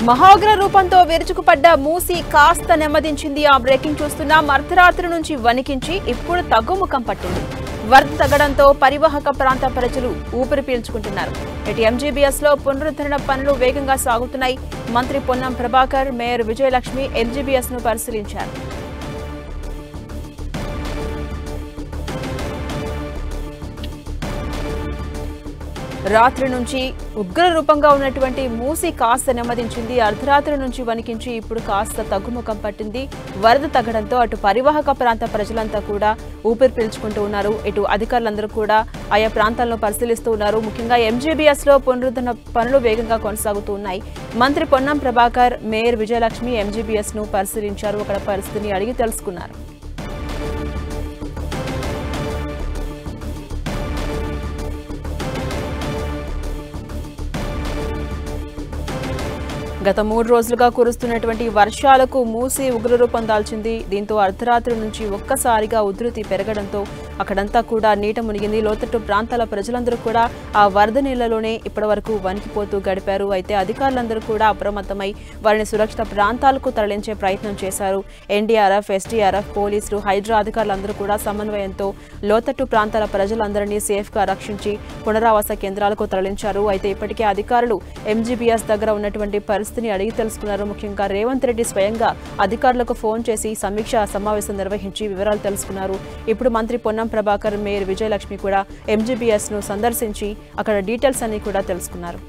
మహోగ్ర రూపంతో విరుచుకుపడ్డ మూసి కాస్త నెమ్మదించింది. ఆ బ్రేకింగ్ చూస్తున్నాం. అర్ధరాత్రి నుంచి వణికించి ఇప్పుడు తగ్గుముఖం పట్టింది. వరద తగ్గడంతో పరివాహక ప్రాంత ప్రజలు ఊపిరి పీల్చుకుంటున్నారు. ఇటు ఎంజీబీఎస్ లో పునరుద్ధరణ పనులు వేగంగా సాగుతున్నాయి. మంత్రి పొన్నం ప్రభాకర్, మేయర్ విజయలక్ష్మి ఎంజీబీఎస్ ను పరిశీలించారు. రాత్రి నుంచి ఉగ్ర రూపంగా ఉన్నటువంటి మూసి కాస్త నెమ్మదించింది. అర్ధరాత్రి నుంచి వణికించి ఇప్పుడు కాస్త తగ్గుముఖం పట్టింది. వరద తగ్గడంతో అటు పరివాహక ప్రాంత ప్రజలంతా కూడా ఊపిరి పీల్చుకుంటూ ఉన్నారు. ఇటు అధికారులందరూ కూడా ఆయా ప్రాంతాలను పరిశీలిస్తూ ఉన్నారు. ముఖ్యంగా ఎంజీబీఎస్ లో పునరుద్ధరణ పనులు వేగంగా కొనసాగుతూ ఉన్నాయి. మంత్రి పొన్నం ప్రభాకర్, మేయర్ విజయలక్ష్మి ఎంజీబీఎస్ ను పరిశీలించారు. అక్కడ పరిస్థితిని అడిగి తెలుసుకున్నారు. గత 3 రోజులుగా కురుస్తున్నటువంటి వర్షాలకు మూసి ఉగ్రరూపం దాల్చింది. దీంతో అర్ధరాత్రి నుంచి ఒక్కసారిగా ఉధృతి పెరగడంతో అక్కడంతా కూడా నీట మునిగింది. లోతట్టు ప్రాంతాల ప్రజలందరూ కూడా ఆ వరద నీళ్లలోనే ఇప్పటి వరకు వణికిపోతూ గడిపారు. అయితే అధికారులందరూ కూడా అప్రమత్తమై వారిని సురక్షిత ప్రాంతాలకు తరలించే ప్రయత్నం చేశారు. ఎన్డీఆర్ఎఫ్, ఎస్డీఆర్ఎఫ్, పోలీసులు, హైడ్రా అధికారులందరూ కూడా సమన్వయంతో లోతట్టు ప్రాంతాల ప్రజలందరినీ సేఫ్గా రక్షించి పునరావాస కేంద్రాలకు తరలించారు. అయితే ఇప్పటికే అధికారులు ఎంజీబీఎస్ దగ్గర ఉన్నటువంటి పరిస్థితిని అడిగి తెలుసుకున్నారు. ముఖ్యంగా రేవంత్ రెడ్డి స్వయంగా అధికారులకు ఫోన్ చేసి సమీక్ష సమావేశం నిర్వహించి వివరాలు తెలుసుకున్నారు. ఇప్పుడు మంత్రి పొన్నం ప్రభాకర్, మేయర్ విజయలక్ష్మి కూడా ఎంజీబీఎస్ ను సందర్శించి అక్కడ డీటెయిల్స్ అన్ని కూడా తెలుసుకున్నారు.